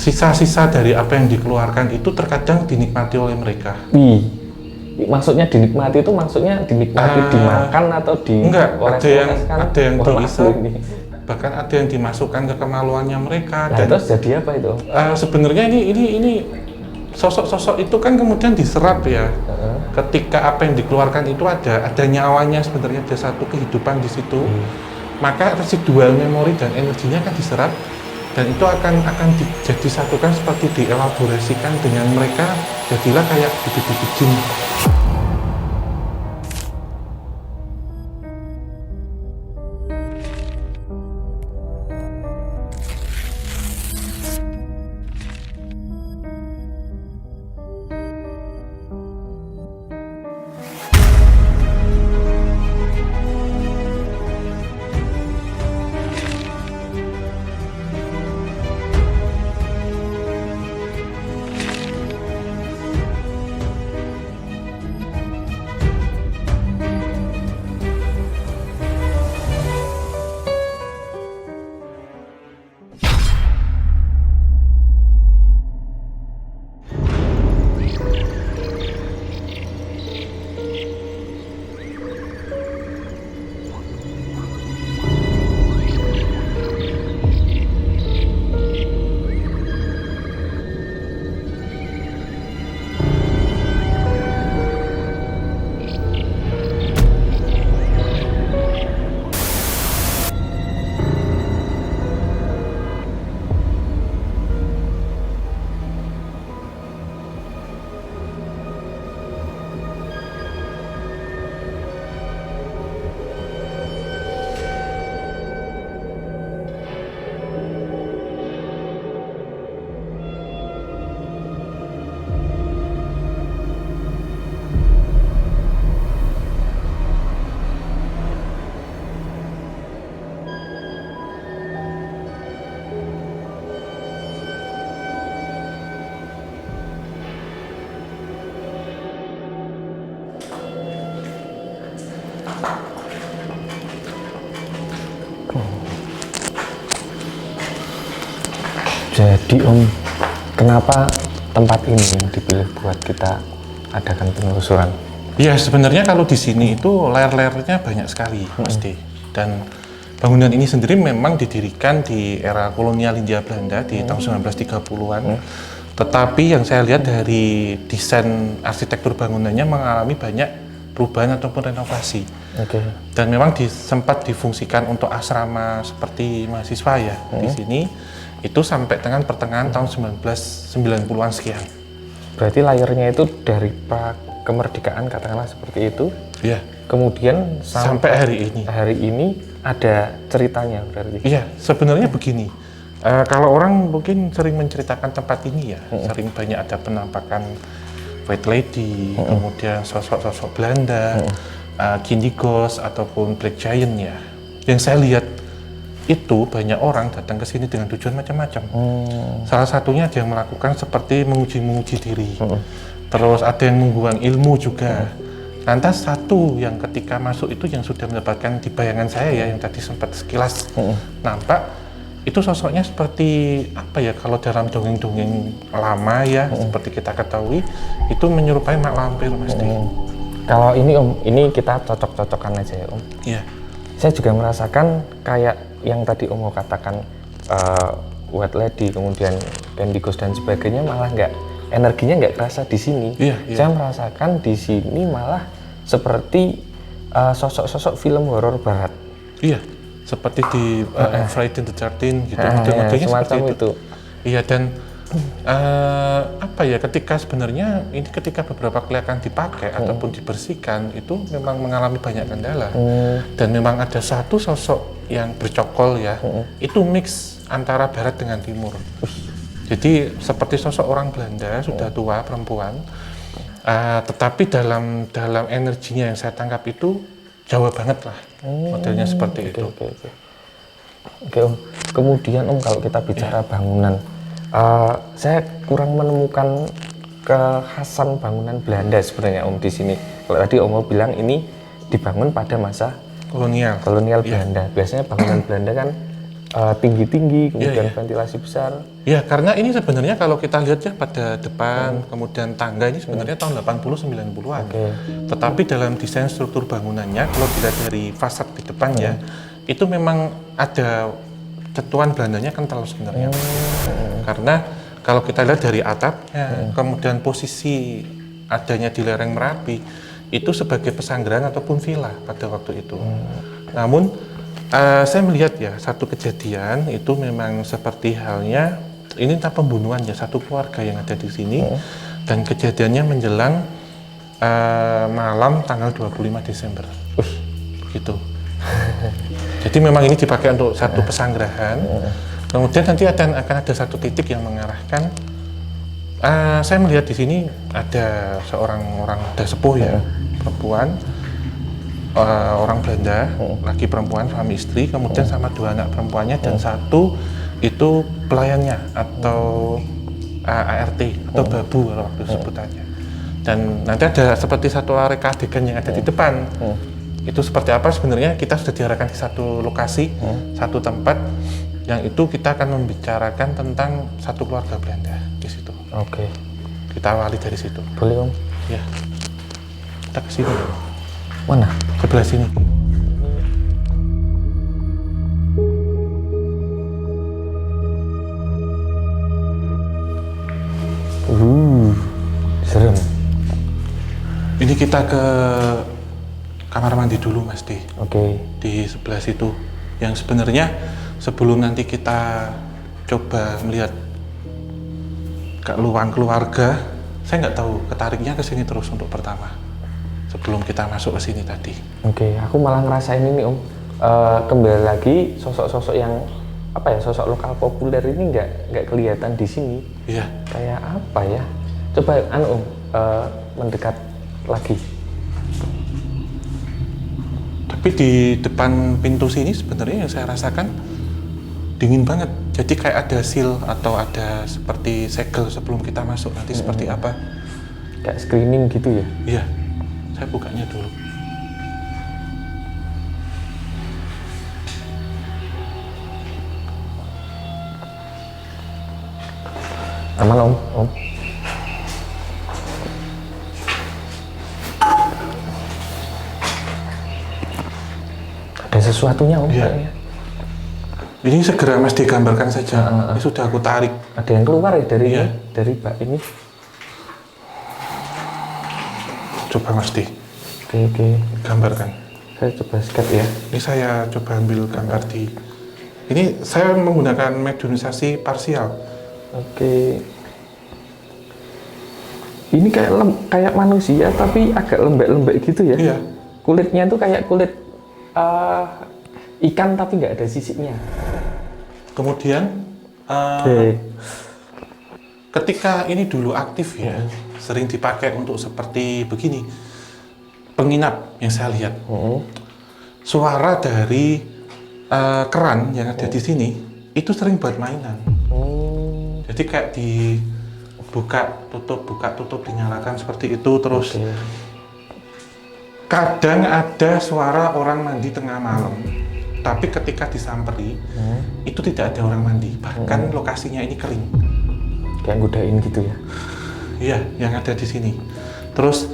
sisa-sisa dari apa yang dikeluarkan itu terkadang dinikmati oleh mereka. Maksudnya dinikmati itu maksudnya dinikmati dimakan atau enggak, ada yang diisap, ini. bahkan ada yang dimasukkan ke kemaluannya mereka. Nah, dan terus jadi apa itu? Sebenarnya ini sosok-sosok itu kan kemudian diserap ya. Ketika apa yang dikeluarkan itu ada nyawanya, sebenarnya ada satu kehidupan di situ. Maka residual memori dan energinya akan diserap, dan itu akan jadi satukan seperti dielaborasikan dengan mereka, jadilah kayak bibit-bibit jin. Jadi Om, kenapa tempat ini yang dipilih buat kita adakan penelusuran? Ya sebenarnya kalau di sini itu layer-layernya banyak sekali, Mas D. Dan bangunan ini sendiri memang didirikan di era kolonial Hindia Belanda di tahun 1930-an. Tetapi yang saya lihat dari desain arsitektur bangunannya mengalami banyak perubahan ataupun renovasi. Dan memang sempat difungsikan untuk asrama seperti mahasiswa ya di sini. Itu sampai dengan pertengahan tahun 1990-an sekian. Berarti layernya itu dari pra kemerdekaan katakanlah seperti itu. Iya. Kemudian sampai hari ini. Hari ini ada ceritanya berarti. Iya, sebenarnya begini. Kalau orang mungkin sering menceritakan tempat ini ya, sering banyak ada penampakan White Lady, kemudian sosok-sosok Belanda, Kindigos ataupun Black Giant ya. Yang saya lihat itu banyak orang datang ke sini dengan tujuan macam-macam. Salah satunya ada yang melakukan seperti menguji diri. Terus ada yang membuang ilmu juga. Lantas satu yang ketika masuk itu yang sudah mendapatkan di bayangan saya ya, yang tadi sempat sekilas nampak, itu sosoknya seperti apa ya, kalau dalam dongeng-dongeng lama ya, seperti kita ketahui, itu menyerupai mak lampir, Mas D. Kalau ini Om, ini kita cocok-cocokan aja ya Om. Iya. Saya juga merasakan kayak yang tadi Om katakan White Lady, kemudian Kindigos dan sebagainya, malah energinya nggak kerasa di sini. Saya merasakan di sini malah seperti sosok-sosok film horor barat. Iya, seperti di Friday the 13 gitu, modelnya seperti itu. Iya, dan apa ya, ketika sebenarnya ini ketika beberapa kali akan dipakai ataupun dibersihkan itu memang mengalami banyak kendala. Dan memang ada satu sosok yang bercokol ya, itu mix antara barat dengan timur. Jadi seperti sosok orang Belanda sudah tua, perempuan, tetapi dalam energinya yang saya tangkap itu Jawa banget lah, modelnya seperti itu. Oke Om, kemudian Om kalau kita bicara bangunan, saya kurang menemukan kekhasan bangunan Belanda sebenarnya Om di sini. Kalau tadi Om bilang ini dibangun pada masa kolonial Belanda. Biasanya bangunan Belanda kan tinggi-tinggi, kemudian ventilasi besar. Ya, karena ini sebenarnya kalau kita lihat ya pada depan, kemudian tangga ini sebenarnya tahun 80-90-an. Tetapi dalam desain struktur bangunannya, kalau dilihat dari fasad di depannya, itu memang ada cetuan Belandanya kental sebenarnya. Karena kalau kita lihat dari atapnya, kemudian posisi adanya di lereng Merapi, itu sebagai pesanggrahan ataupun villa pada waktu itu. Namun, saya melihat ya, satu kejadian itu memang seperti halnya, ini tentang pembunuhan ya, satu keluarga yang ada di sini, dan kejadiannya menjelang malam tanggal 25 Desember. Gitu. Jadi memang ini dipakai untuk satu pesanggrahan. Kemudian nanti akan ada satu titik yang mengarahkan. Saya melihat di sini ada seorang orang sepuh ya, perempuan, orang Belanda, laki perempuan, suami istri, kemudian sama 2 anak perempuannya dan 1 itu pelayannya atau ART atau babu kalau waktu sebutannya. Dan nanti ada seperti satu reka adegan yang ada di depan. Itu seperti apa sebenarnya kita sudah diarahkan di satu lokasi, satu tempat yang itu kita akan membicarakan tentang satu keluarga Belanda di situ. Oke. Kita awali dari situ. Boleh Om? Ya. Kita ke sini. Mana? Sebelah sini. Serem. Ini kita ke kamar mandi dulu Mas D. Oke. Di sebelah situ. Yang sebenarnya sebelum nanti kita coba melihat ke ruang keluarga, saya nggak tahu ketariknya ke sini terus untuk pertama. Sebelum kita masuk ke sini tadi. Oke, aku malah ngerasain ini Om. Kembali lagi sosok-sosok yang apa ya, sosok lokal populer ini nggak kelihatan di sini. Iya. Kayak apa ya? Coba Om, mendekat lagi. Tapi di depan pintu sini sebenarnya yang saya rasakan dingin banget. Jadi kayak ada seal atau ada seperti segel sebelum kita masuk nanti seperti apa? Kayak screening gitu ya? Iya. Saya bukanya dulu. Aman Om. Ada sesuatunya Om. Iya. Ini segera Mas digambarkan saja. Ini sudah aku tarik. Ada yang keluar ya dari Iya. dari bak ini. Coba Mas D. Oke. Gambarkan. Saya coba sket ya. Ini saya coba ambil gambar di. Ini saya menggunakan mediumisasi parsial. Oke. Ini kayak manusia tapi agak lembek-lembek gitu ya? Iya. Kulitnya tuh kayak kulit ikan tapi nggak ada sisiknya. Kemudian ketika ini dulu aktif ya, sering dipakai untuk seperti begini. Penginap yang saya lihat. Suara dari keran yang ada di sini itu sering buat mainan. Jadi kayak buka tutup dinyalakan seperti itu terus. Kadang ada suara orang mandi tengah malam, tapi ketika disamperi itu tidak ada orang mandi, bahkan lokasinya ini kering. Kayak godain gitu ya? Iya, yang ada di sini. Terus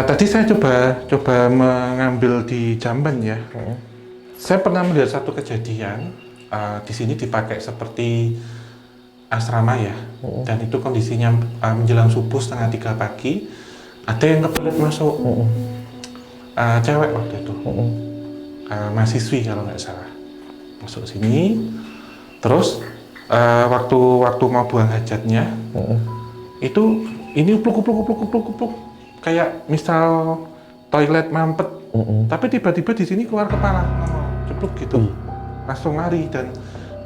tadi saya coba mengambil di jamban ya. Saya pernah melihat satu kejadian di sini dipakai seperti asrama ya, dan itu kondisinya menjelang subuh 2:30 pagi. Ada yang kebelet masuk. Cewek waktu itu, mahasiswi kalau nggak salah, masuk sini, terus waktu mau buang hajatnya, itu ini upluk, kayak misal toilet mampet, tapi tiba-tiba di sini keluar kepala, cepluk gitu, langsung lari dan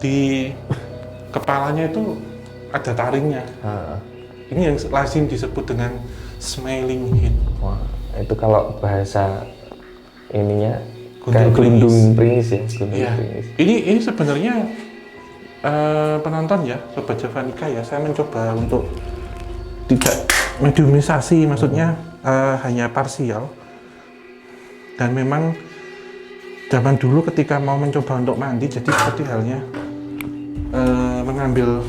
di kepalanya itu ada taringnya. Ini yang lazim disebut dengan smiling head. Wah, itu kalau bahasa ininya Gundul kayak gelundung pringis ya, Iya. Ini sebenarnya penonton ya, Sobat Javanica ya, saya mencoba untuk tidak mediumisasi, maksudnya hanya parsial, dan memang zaman dulu ketika mau mencoba untuk mandi, jadi seperti halnya mengambil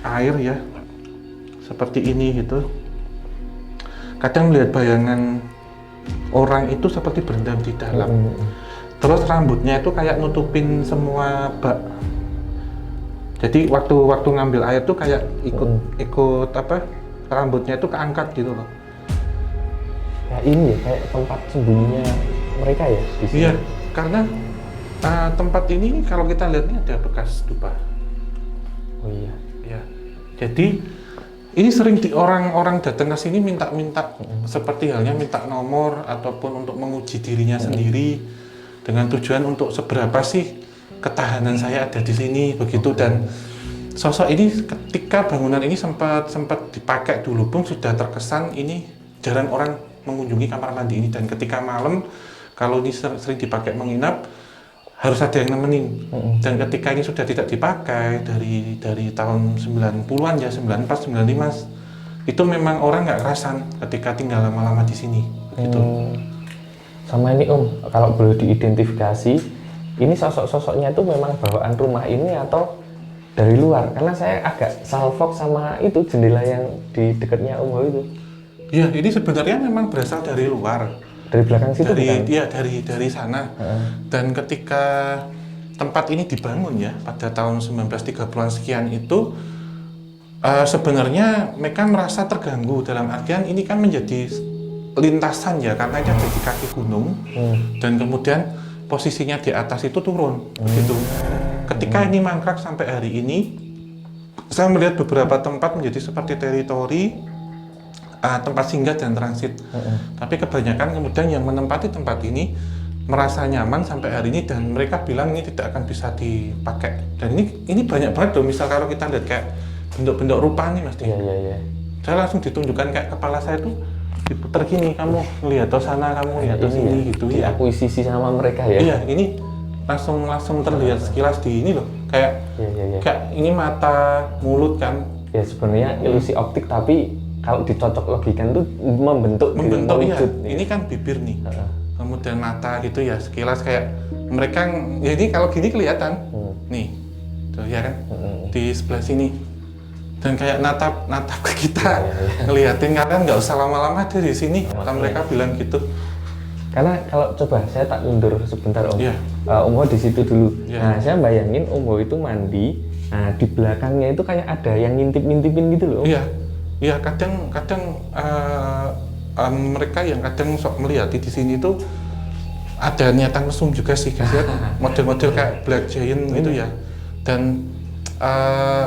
air ya, seperti ini gitu. Kadang melihat bayangan orang itu seperti berendam di dalam. Terus rambutnya itu kayak nutupin semua bak. Jadi waktu ngambil air tuh kayak ikut apa, rambutnya itu keangkat gitu loh. Ya ini ya kayak tempat sembunyinya mereka ya di sini. Iya, karena tempat ini kalau kita lihat ini ada bekas dupa. Oh iya. Ya. Jadi ini sering orang-orang datang ke sini minta-minta seperti halnya minta nomor ataupun untuk menguji dirinya sendiri dengan tujuan untuk seberapa sih ketahanan saya ada di sini begitu. Dan sosok ini ketika bangunan ini sempat dipakai dulu pun sudah terkesan ini jarang orang mengunjungi kamar mandi ini, dan ketika malam kalau ini sering dipakai menginap harus ada yang nemenin. Dan ketika ini sudah tidak dipakai dari tahun 90-an ya, 94, 95, itu memang orang nggak kerasan ketika tinggal lama-lama di sini begitu. Sama ini Om, kalau boleh diidentifikasi, ini sosok-sosoknya itu memang bawaan rumah ini atau dari luar? Karena saya agak salfok sama itu jendela yang di dekatnya Om Ho itu. Ya, ini sebenarnya memang berasal dari luar. Dari belakang situ bukan? Iya, dari sana. Dan ketika tempat ini dibangun ya, pada tahun 1930-an sekian itu, sebenarnya mereka merasa terganggu, dalam artian ini kan menjadi lintasan ya, karena ini ada di kaki gunung, dan kemudian posisinya di atas itu turun, gitu. Ketika ini mangkrak sampai hari ini, saya melihat beberapa tempat menjadi seperti teritori, tempat singgah dan transit. Tapi kebanyakan kemudian yang menempati tempat ini merasa nyaman sampai hari ini, dan mereka bilang ini tidak akan bisa dipakai. Dan ini banyak banget loh, misal kalau kita lihat kayak bentuk-bentuk rupa nih Mas. Iya. Saya langsung ditunjukkan kayak kepala saya tuh diputar gini, kamu lihat ke sana, kamu lihat ke sini ya, gitu ya. Diakuisisi sama mereka ya. Iya, ini langsung terlihat sekilas di ini loh, kayak kayak ini mata, mulut kan. Ya sebenarnya ilusi optik, tapi kalau dicocok logikan tuh membentuk ya. Ini kan bibir nih, kemudian mata gitu ya, sekilas kayak mereka ya, ini kalau gini kelihatan nih tuh ya kan, di sebelah sini. Dan kayak natap ke kita, ngeliatin, kan nggak usah lama-lama ada di sini, kalau mereka bilang gitu. Karena kalau coba saya tak mundur sebentar Om, Om Ho di situ dulu. Nah saya bayangin Om Ho itu mandi, nah di belakangnya itu kayak ada yang ngintip-ngintipin gitu loh. Iya, kadang mereka yang kadang sok melihat di sini itu ada niatan mesum juga sih, model-model kayak Black Giant gitu ya. Dan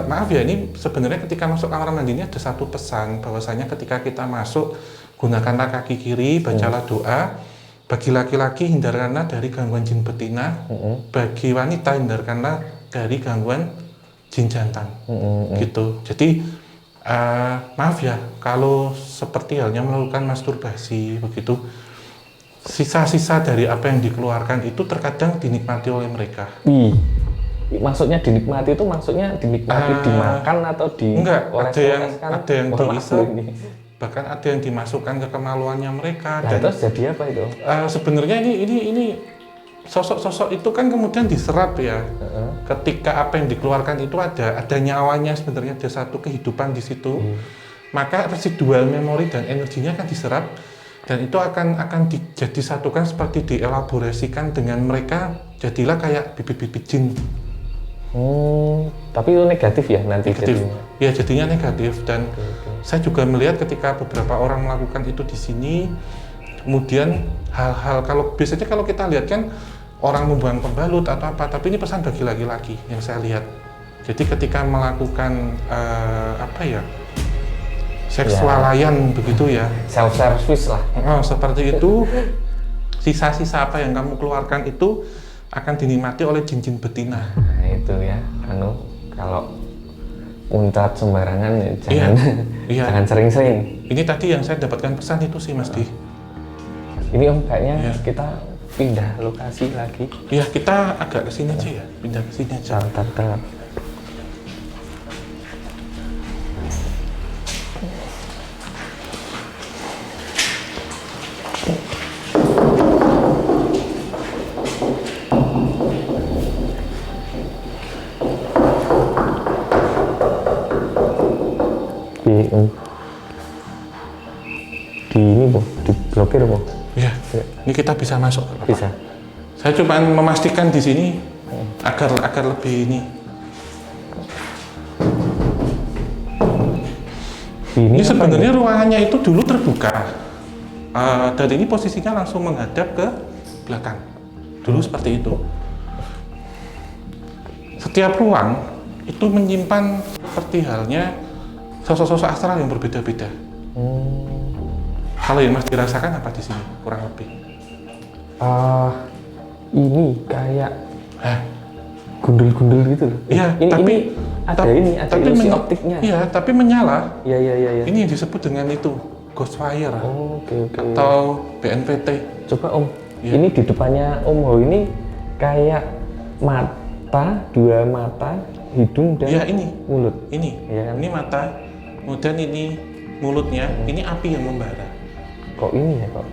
maaf ya, ini sebenarnya ketika masuk kamar mandi ini ada satu pesan, bahwasanya ketika kita masuk, gunakanlah kaki kiri, bacalah doa. Bagi laki-laki hindarkanlah dari gangguan jin betina, bagi wanita hindarkanlah dari gangguan jin jantan, gitu. Jadi maaf ya, kalau seperti halnya melakukan masturbasi begitu, sisa-sisa dari apa yang dikeluarkan itu terkadang dinikmati oleh mereka. Maksudnya dinikmati itu maksudnya dinikmati dimakan atau di enggak, ada yang diisap, bahkan ada yang dimasukkan ke kemaluannya mereka. Nah, terus jadi apa itu? Sebenarnya ini sosok-sosok itu kan kemudian diserap ya. Ketika apa yang dikeluarkan itu ada nyawanya, sebenarnya ada satu kehidupan di situ. Maka residual memori dan energinya akan diserap, dan itu akan disatukan seperti dielaborasikan dengan mereka, jadilah kayak bibit-bibit jin. Tapi itu negatif ya nanti? Jadinya? Ya, jadinya negatif. Dan saya juga melihat ketika beberapa orang melakukan itu di sini, kemudian hal-hal, biasanya kalau kita lihat kan orang membuang pembalut atau apa, tapi ini pesan bagi laki-laki yang saya lihat. Jadi ketika melakukan seksualayan begitu ya, self service lah. Seperti itu, sisa-sisa apa yang kamu keluarkan itu akan dinikmati oleh jin-jin betina. Nah itu ya, kalau untat sembarangan jangan jangan sering-sering. Ini tadi yang saya dapatkan pesan itu sih Mas Di. Ini Om, kayaknya kita pindah lokasi lagi. Iya, kita agak ke sini aja ya, pindah ke sini aja. Bentar. Di ini Bu, diblokir Bu. Iya. Ini kita bisa masuk. Bisa. Saya cuma memastikan di sini agar lebih ini. Ini sebenarnya ruangannya itu dulu terbuka. Dan ini posisinya langsung menghadap ke belakang. Dulu seperti itu. Setiap ruang itu menyimpan seperti halnya sosok-sosok astral yang berbeda-beda. Kalau yang Mas dirasakan apa di sini kurang lebih? Ini kayak gundul-gundul gitu loh. Iya, ini ada ilusi optiknya. Iya, tapi menyala. Iya. Ini yang disebut dengan itu ghost fire. Oke. Atau BNPT. Coba Om, ini di depannya Om Ho ini kayak mata, dua mata, hidung dan mulut. Ini, ya kan? Ini mata, kemudian ini mulutnya, ini api yang membara. Kok ini ya kok?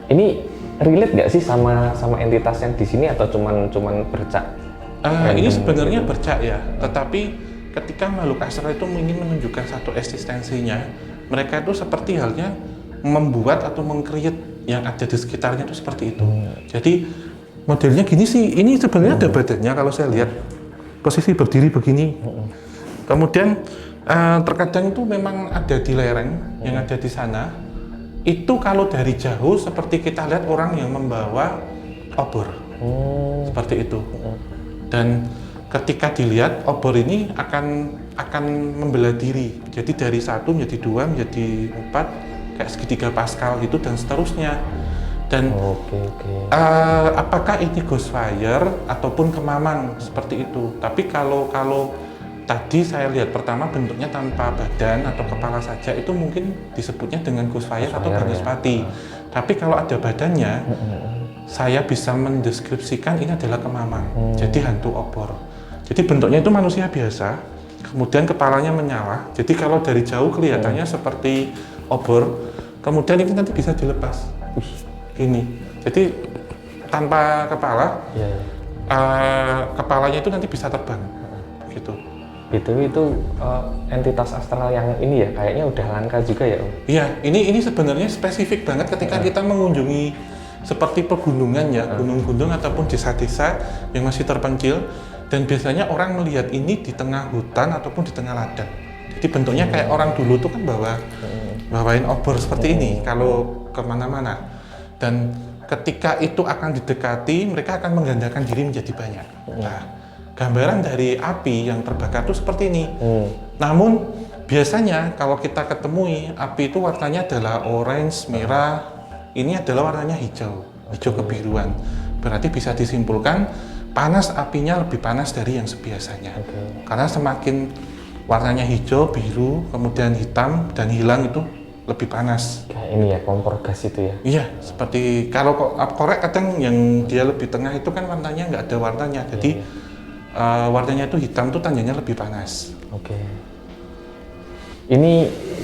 Ini relate nggak sih sama entitas yang di sini atau cuman bercak? Ini sebenarnya bercak ya, tetapi ketika makhluk astral itu ingin menunjukkan satu eksistensinya, mereka itu seperti halnya membuat atau meng-create yang ada di sekitarnya itu seperti itu. Jadi modelnya gini sih, ini sebenarnya ada badannya kalau saya lihat posisi berdiri begini. Kemudian terkadang itu memang ada di lereng yang ada di sana. Itu kalau dari jauh seperti kita lihat orang yang membawa obor, seperti itu. Dan ketika dilihat obor ini akan membelah diri. Jadi dari 1 menjadi 2 menjadi 4 kayak segitiga Pascal gitu dan seterusnya. Dan apakah ini ghost fire ataupun kemamang seperti itu? Tapi kalau tadi saya lihat pertama bentuknya tanpa badan atau kepala saja, itu mungkin disebutnya dengan ghost fire atau banaspati. Tapi kalau ada badannya, saya bisa mendeskripsikan ini adalah kemamang. Jadi hantu obor. Jadi bentuknya itu manusia biasa, kemudian kepalanya menyala. Jadi kalau dari jauh kelihatannya seperti obor, kemudian ini nanti bisa dilepas. Ini. Jadi tanpa kepala, kepalanya itu nanti bisa terbang. Gitu. Itu entitas astral yang ini ya kayaknya udah langka juga ya Om? Iya, ini sebenarnya spesifik banget ketika kita mengunjungi seperti pegunungan ya, gunung-gunung ataupun desa-desa yang masih terpencil, dan biasanya orang melihat ini di tengah hutan ataupun di tengah ladang. Jadi bentuknya kayak orang dulu tuh kan bawain obor seperti ini kalau kemana-mana, dan ketika itu akan didekati mereka akan menggandakan diri menjadi banyak. Nah, gambaran dari api yang terbakar itu seperti ini. Namun biasanya kalau kita ketemui api itu warnanya adalah orange, merah. Ini adalah warnanya hijau kebiruan. Berarti bisa disimpulkan panas apinya lebih panas dari yang sebiasanya. Karena semakin warnanya hijau, biru, kemudian hitam dan hilang itu lebih panas. Kayak ini ya kompor gas itu ya? Iya, seperti kalau korek kadang yang dia lebih tengah itu kan warnanya nggak ada warnanya. Jadi warnanya itu hitam tuh tandanya lebih panas. Ini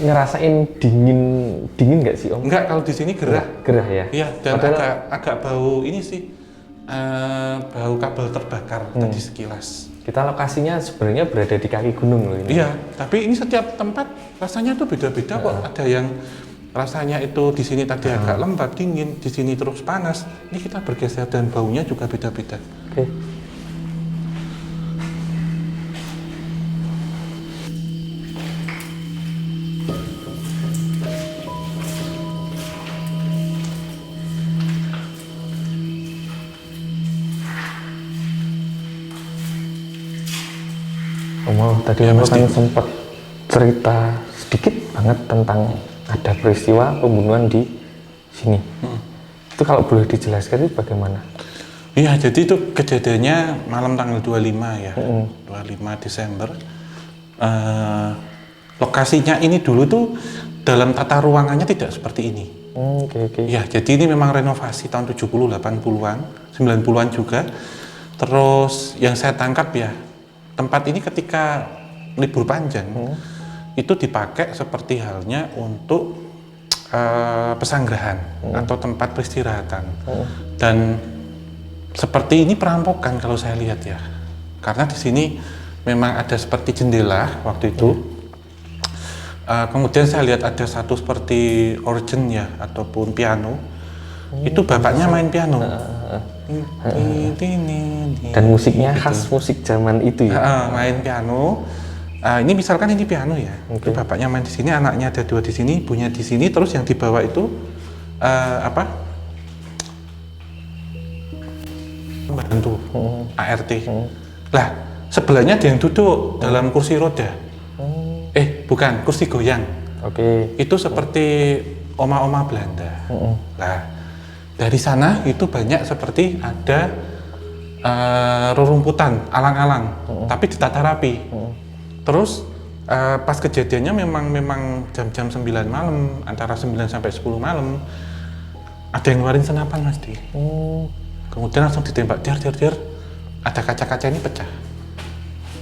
ngerasain dingin nggak sih Om? Enggak, kalau di sini gerah. Gerah ya? Iya, dan agak bau ini sih, bau kabel terbakar tadi sekilas. Kita lokasinya sebenarnya berada di kaki gunung loh ini. Iya, tapi ini setiap tempat rasanya tuh beda-beda kok. Ada yang rasanya itu di sini tadi agak lembab, dingin, di sini terus panas. Ini kita bergeser dan baunya juga beda-beda. Tadi Om kan sempat cerita sedikit banget tentang ada peristiwa pembunuhan di sini. Itu kalau boleh dijelaskan itu bagaimana? Iya, jadi itu kejadiannya malam tanggal 25 ya, 25 Desember. Lokasinya ini dulu tuh dalam tata ruangannya tidak seperti ini. Ya, jadi ini memang renovasi tahun 70, 80-an, 90-an juga. Terus yang saya tangkap ya, tempat ini ketika libur panjang itu dipakai seperti halnya untuk pesanggrahan atau tempat peristirahatan. Dan seperti ini perampokan kalau saya lihat ya, karena di sini memang ada seperti jendela waktu itu. Kemudian saya lihat ada satu seperti organ ya, ataupun piano. Itu bapaknya main piano. Dan musiknya khas musik zaman itu ya? Main piano. Ini misalkan ini piano ya. Itu bapaknya main di sini, anaknya ada 2 di sini, ibunya di sini, terus yang dibawa itu membantu ART. Lah, sebelahnya ada yang duduk dalam kursi roda. Bukan, kursi goyang. Itu seperti oma-oma Belanda. Lah, dari sana itu banyak seperti ada rerumputan, alang-alang, tapi ditata rapi. Terus pas kejadiannya memang jam-jam 9 malam, antara 9 sampai 10 malam, ada yang ngeluarin senapan, Mas Di. Kemudian langsung ditembak, der. Ada kaca-kaca ini pecah.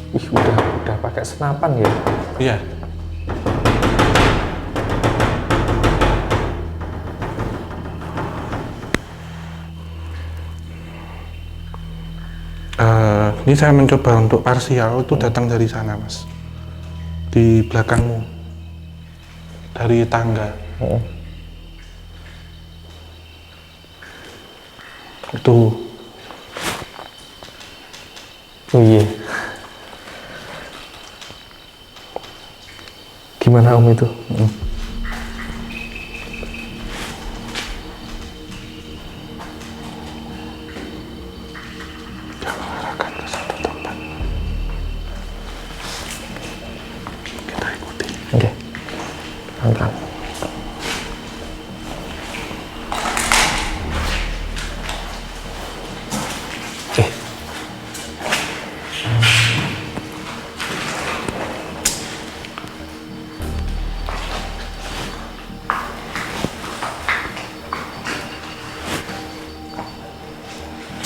Ih, udah pakai senapan ya? Iya. Ini saya mencoba untuk parsial itu datang dari sana, Mas. Di belakangmu. Dari tangga. Itu. Oh iya. Gimana Om itu? Arahkan ke satu tempat. Kita ikuti. Oke. Pelan-pelan.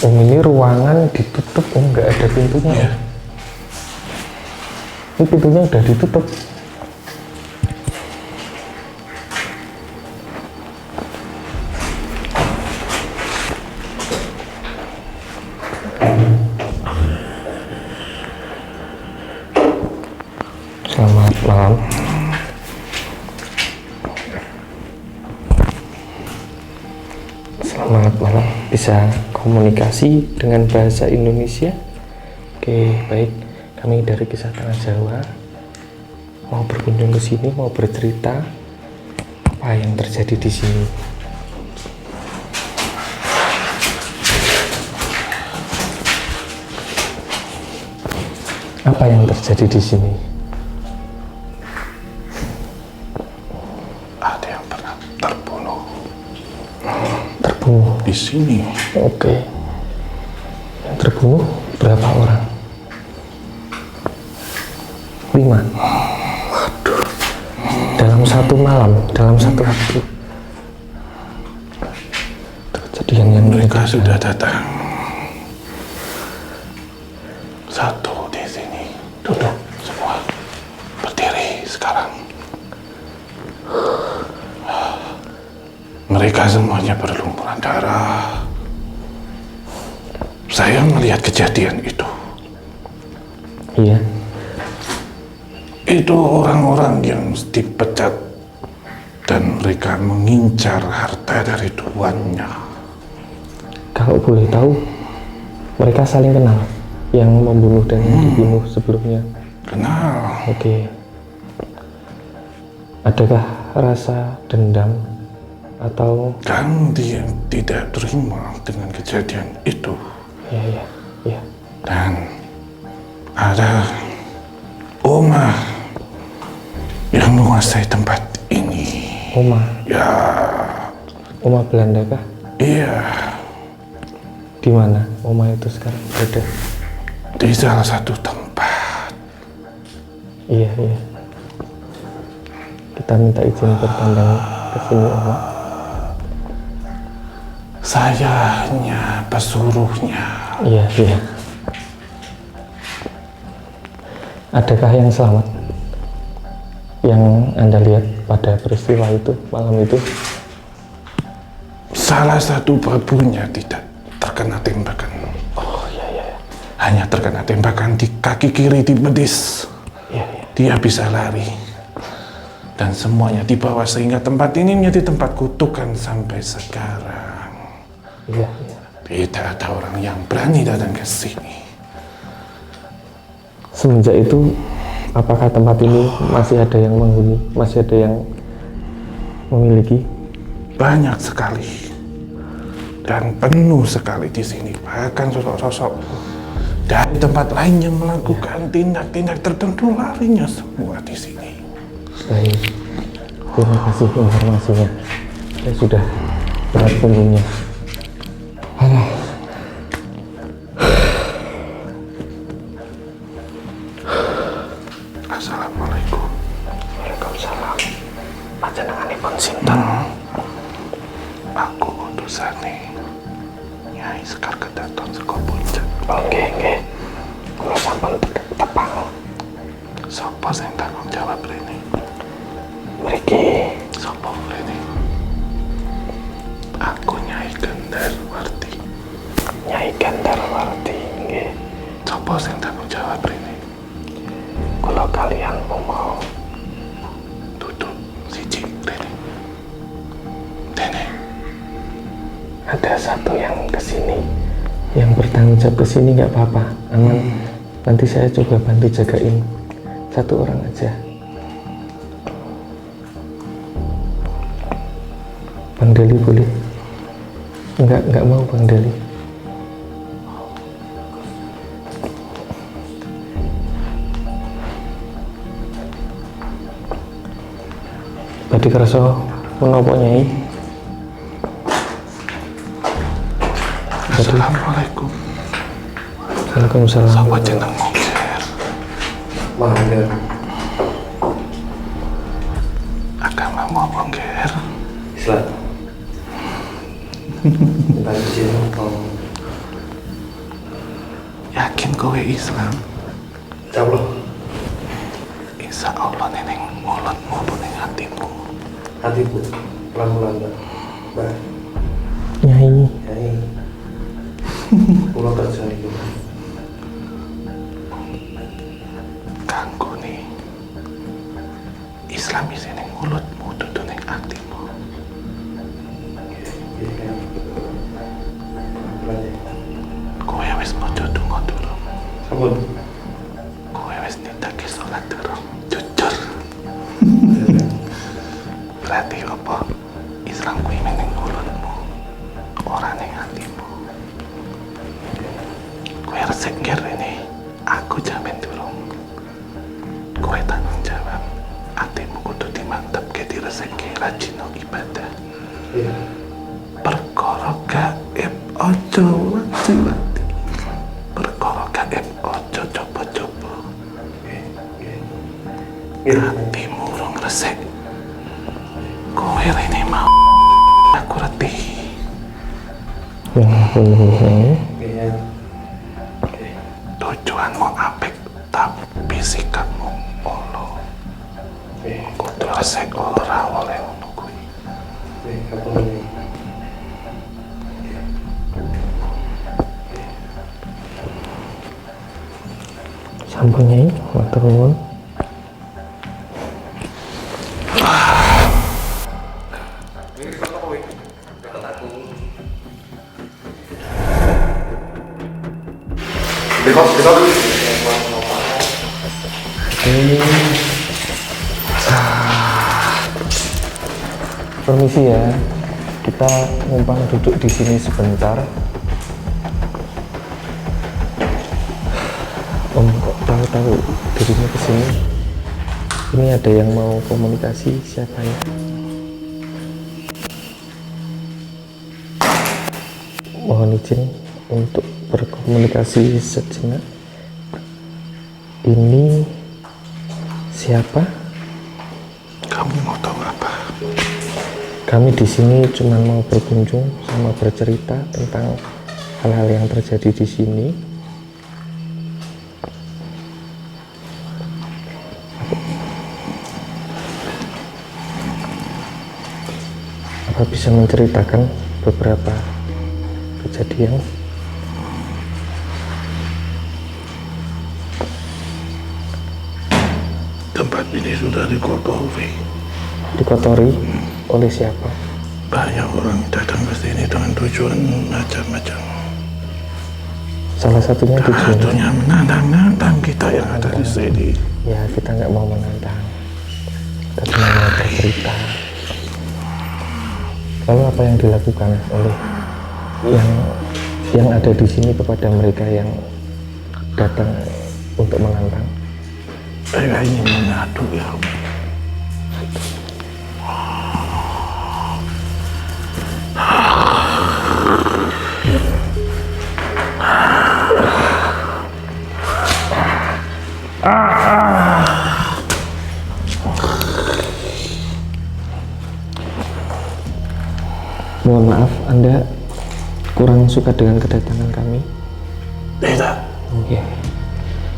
Om, ini ruangan ditutup, Om, nggak ada pintunya. Iya. Ini pintunya udah ditutup. Selamat malam. Selamat malam. Bisa komunikasi dengan bahasa Indonesia? Oke, baik. Kami dari Kisah Tanah Jawa mau berkunjung ke sini, mau bercerita apa yang terjadi di sini. Apa yang terjadi di sini? Ada yang pernah terbunuh. Terbunuh Di sini. Oke. Yang terbunuh berapa orang? 5. Waduh. Dalam satu malam, dalam satu waktu. Kejadian yang Mereka sudah datang. Satu di sini. Duduk semua. Berdiri sekarang. Mereka semuanya berlumuran darah. Saya melihat kejadian itu. Iya. Itu orang-orang yang dipecat dan mereka mengincar harta dari tuannya. Kalau boleh tahu, mereka saling kenal. Yang membunuh dan yang dibunuh sebelumnya. Kenal. Oke. Adakah rasa dendam atau? Kan dia tidak terima dengan kejadian itu. Iya. Dan ada Oma yang menguasai tempat ini. Oma? Ya. Oma Belanda kah? Iya. Di mana Oma itu sekarang berada? Di salah satu tempat. Iya. Kita minta izin bertandang ke sini, Oma. Saya hanya pesuruhnya. Iya. Adakah yang selamat? Yang Anda lihat pada peristiwa itu, malam itu? Salah satu babunya tidak terkena tembakan. Oh iya. Hanya terkena tembakan di kaki kiri di betis. Iya. Dia bisa lari. Dan semuanya dibawa sehingga tempat ini menjadi tempat kutukan sampai sekarang. Iya. Tidak ada orang yang berani datang ke sini. Semenjak itu, apakah tempat ini masih ada yang menghuni, masih ada yang memiliki? Banyak sekali. Dan penuh sekali di sini. Bahkan sosok-sosok dari tempat lain yang melakukan tindak-tindak tertentu larinya semua di sini. Baik, terima kasih informasinya. Saya sudah berat punggungnya. Assalamualaikum. Waalaikumsalam. Panjenenganipun sinten? Aku utusane Nyai Sekar Kedaton saka Puncak. Oh, nggih. Kula sampun tepang. Sapa sing tanggung jawab rene? Mriki Sapa rene? Aku Nyai Gandarwarti. Nyai Gandarwarti, nggih. Sapa sing tanggung jawab rene? Kula kalian umal Duduk siji rene. Dene. ada satu yang kesini, yang bertanggung jawab kesini, nggak apa-apa, aman. Nanti saya coba bantu jagain satu orang aja. Bang Deli boleh? Nggak mau Bang Deli. Tadi kerasa menapa Nyai? Assalamualaikum. Waalaikumsalam. Sapa jenengmu? Mangga. Agamamu apa, Nger? Islam. Yakin kowe Islam? Insyaallah. Insya Allah neneng mulutmu apa ning hatimu? Hatiku pelan-pelan, Mbak. Nyai. Kula kerja niku. Kanggo nih Islam isi ning mulutmu dudu ning hatimu. Kowe wis maca donga durung? Sampun. Kowe wis nindakake salat durung? Jujur. Berarti apa? Islam kuwi ning mulutmu, ora ning hatimu. Kowe resik ini, aku jamin durung. Kowe tanggung jawab. Hatimu kudu dimantepke diresiki rajin ibadah. Iya. Perkara gaib ojo wati-wati. Perkara gaib ojo coba-coba. Hatimu urung resik. Kowe rene mau aku retih. Ya ampun, Nyai. Tujuanmu apik tapi sikapmu olo. Kudu resik ora oleh ngono kuwi. Sampun Nyai, matur nuwun. Permisi ya, kita numpang duduk di sini sebentar. Om kok tahu-tahu dirinya kesini? Ini ada yang mau komunikasi, siapa ya? Mohon izin untuk berkomunikasi sejenak. Ini siapa? Kamu mau tahu apa? Kami di sini cuma mau berkunjung sama bercerita tentang hal-hal yang terjadi di sini. Apa bisa menceritakan beberapa kejadian? Tempat ini sudah dikotori Dikotori oleh siapa? Banyak orang datang ke sini dengan tujuan macam-macam. Salah satunya Satunya menantang kita yang ada di sini. Ya, kita nggak mau menantang. Kita cuma mau bercerita. Lalu apa yang dilakukan oleh yang ada di sini kepada mereka yang datang untuk menantang? Mereka ingin mengadu ya. Mohon maaf, Anda kurang suka dengan kedatangan kami? Tidak. Oke.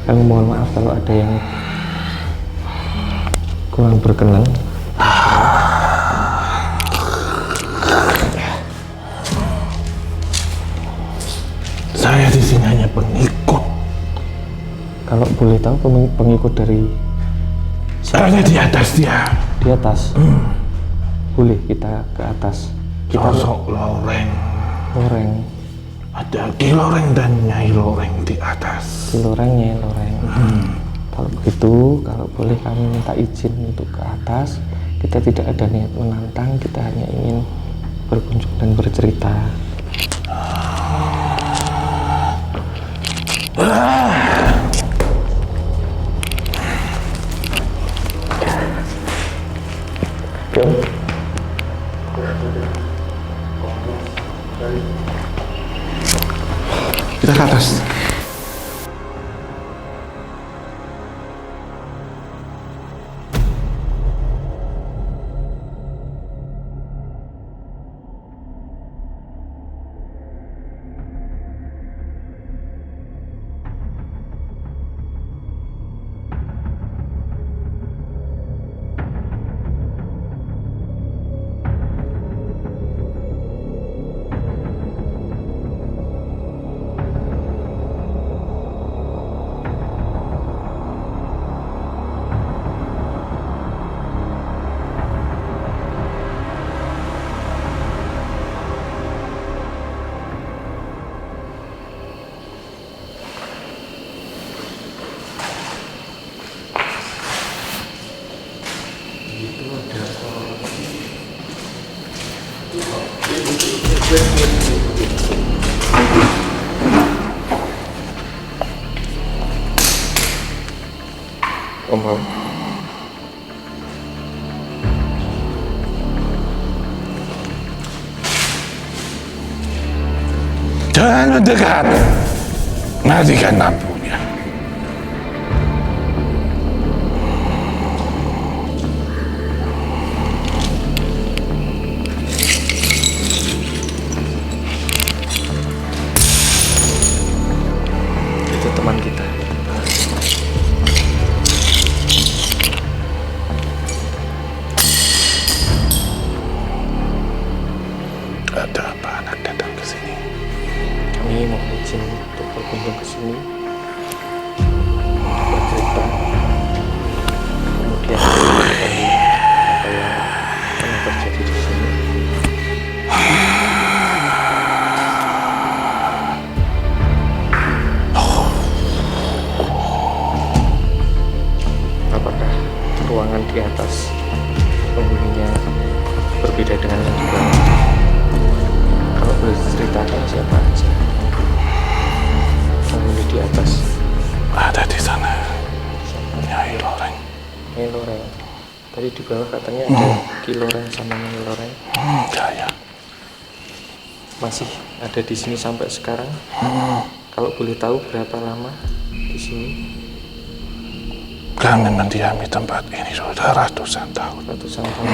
Kami mohon maaf kalau ada yang kurang berkenan. Saya di sini hanya pengikut. Kalau boleh tahu pengikut dari Saya di atas dia. di atas? Boleh kita ke atas? Kita Sosok loreng. loreng, Ada Ki Loreng dan Nyai Loreng di atas. di lorengnya loreng. Kalau begitu, kalau boleh kami minta izin untuk ke atas. Kita tidak ada niat menantang, kita hanya ingin berkunjung dan bercerita. Yuk. Kita ke atas. Om. Jangan mendekat. Matikan lampunya. Itu teman kita. Ada apa anak datang ke sini? Kami mohon izin untuk berkunjung ke sini untuk bercerita. Kemudian apa yang pernah terjadi di sini. Apakah ruangan di atas penghuninya berbeda dengan yang di bawah? Kalau boleh diceritakan siapa aja penghuni di atas? Ada di sana. Nyai Loreng. Nyai Loreng. Tadi di bawah katanya ada Ki Loreng sama Nyai Loreng. Ya. Masih ada di sini sampai sekarang. Kalau boleh tahu berapa lama di sini? Kami mendiami tempat ini sudah ratusan tahun. Ratusan tahun.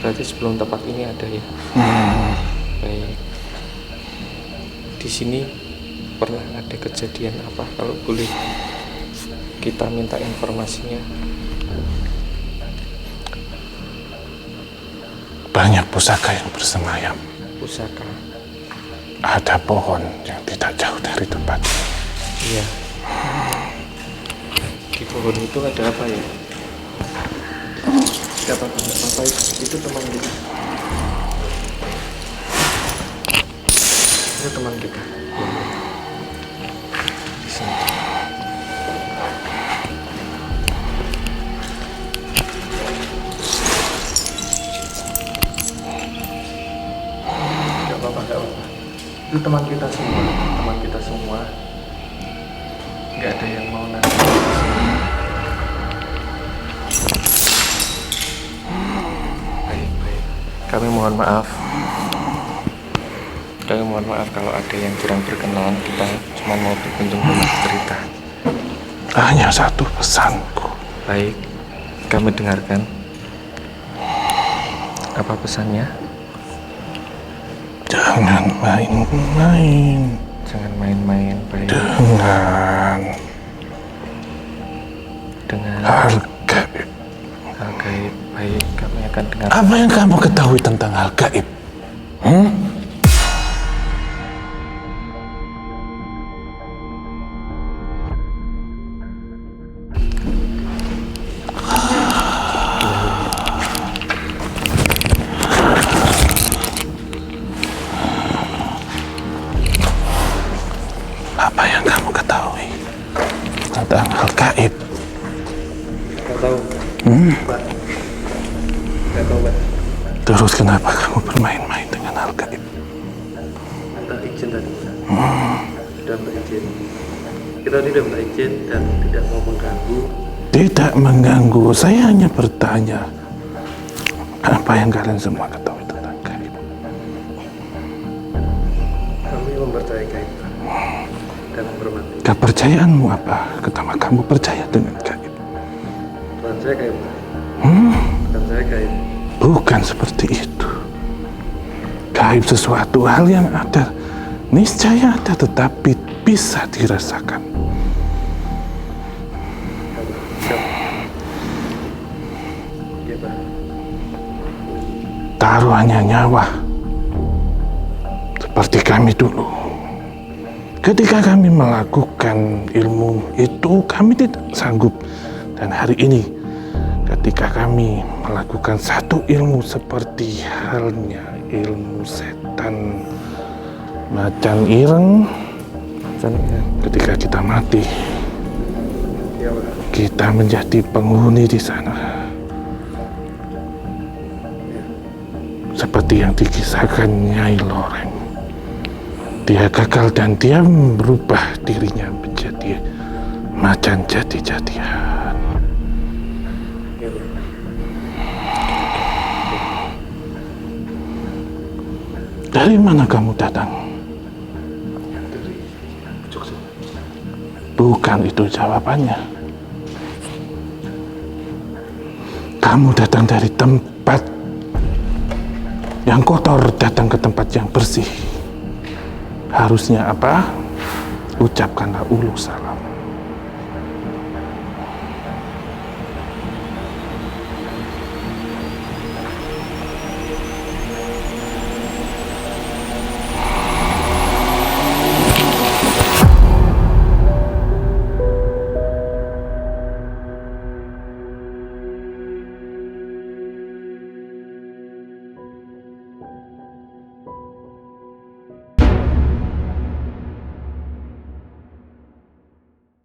Berarti sebelum tempat ini ada ya? Baik. Di sini pernah ada kejadian apa? Kalau boleh kita minta informasinya. Banyak pusaka yang bersemayam. Pusaka. Ada pohon yang tidak jauh dari tempat ini. Iya. Di pohon itu ada apa ya? Gak apa-apa, gak apa-apa, itu teman kita. Itu teman kita. Di sini. Gak apa-apa, gak apa-apa. Itu teman kita semua, teman kita semua. Gak ada yang mau nanti di sini. Baik. Kami mohon maaf. Kalau ada yang kurang berkenan. Kita cuma mau berkunjung cerita. Hanya satu pesanku. Baik, kami dengarkan. Apa pesannya? Jangan main-main. Jangan main-main. Baik. Dengan Hal gaib. hal gaib. Baik, kami akan dengar. Apa yang kamu ketahui tentang hal gaib? Apa yang kamu ketahui tentang hal gaib? Gak tahu. Pak. Gak tahu, Pak. Terus kenapa kamu bermain-main dengan hal gaib? Minta izin tadi, Pak. Sudah minta izin. Kita tidak minta izin dan tidak mau mengganggu. Tidak mengganggu, saya hanya bertanya. Apa yang kalian semua ketahui tentang gaib? Kami mempercayai gaib, Pak. Dan menghormati. Kepercayaanmu apa? Kenapa kamu percaya dengan gaib? Tuhan saya gaib, Pak. Tuhan saya gaib. Bukan seperti itu. Gaib sesuatu hal yang ada, niscaya ada, tetapi bisa dirasakan. Siap. Iya, Pak. Taruhannya nyawa. Seperti kami dulu. Ketika kami melakukan ilmu itu, kami tidak sanggup. Dan hari ini, ketika kami melakukan satu ilmu seperti halnya ilmu setan macan ireng, ketika kita mati, Iya, Pak. kita menjadi penghuni di sana. Seperti yang dikisahkan Nyai Loreng. Dia gagal dan dia merubah dirinya menjadi macan jadi-jadian. Iya, Pak. Dari mana kamu datang? Dari Jogja. Bukan itu jawabannya. Kamu datang dari tempat yang kotor, datang ke tempat yang bersih. Harusnya apa? Ucapkanlah ulu salam.